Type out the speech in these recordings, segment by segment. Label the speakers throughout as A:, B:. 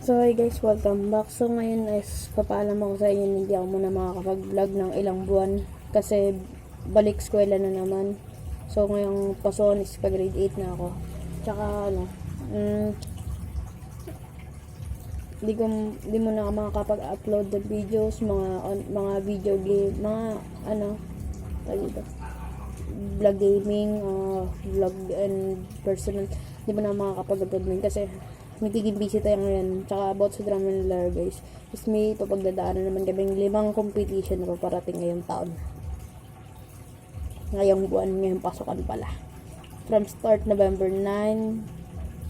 A: So hi guys, welcome back. So ngayon is papaalam ako sa inyo, hindi ako muna makakapag-vlog ng ilang buwan kasi balik eskwela na naman. So ngayong pasokan is pa grade 8 na ako. Tsaka hindi mo na makakapag-upload ng videos, mga video game, vlog gaming, vlog and personal. Hindi mo na makakapag-upload din kasi mitiging busy tayo ngayon. Tsaka about sa Drum and Lyre guys, is may papagdadaanan naman kaming 5 competition na paparating ngayong taon, ngayong buwan, ngayong pasukan pala, from start November 9,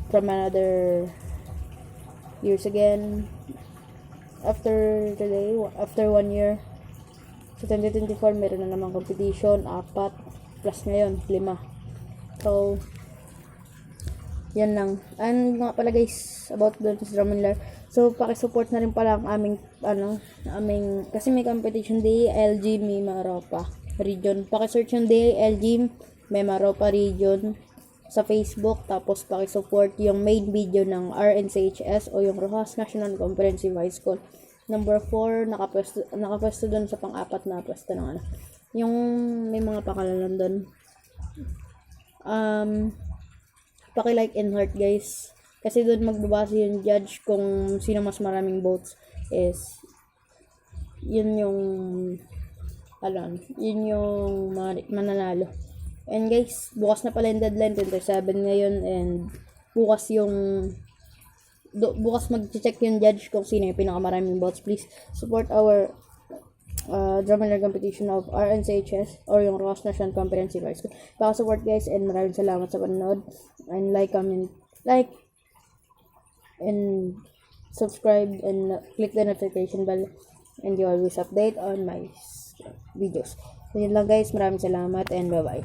A: from another years again after today, after 1 year. So 2024 meron na naman competition, 4 plus ngayon 5. So yan lang. And nga pala guys, about doon sa Drum and Lyre. So, paki-support na rin pala ang aming, kasi may competition day, LG Mimaropa region. Paki-search yung day, LG Mimaropa region sa Facebook. Tapos, paki-support yung main video ng RNCHS o yung Rojas National Comprehensive High School. Number 4, nakapwesto doon sa pang-4 na pwesto ng yung may mga pakalalan doon. Paki-like and heart guys, kasi doon magbabase yung judge kung sino mas maraming votes is yun yung mananalo. And guys, bukas na pala yung deadline, 27 ngayon, and bukas mag-check yung judge kung sino yung pinakamaraming votes. Please support our Drum and Lyre competition of RNCHS or yung Rojas National Comprehensive High School. Paka-support guys, and maraming salamat sa panonood, and comment, and subscribe, and click the notification bell, and you always update on my videos. So yun lang guys, maraming salamat, and bye bye.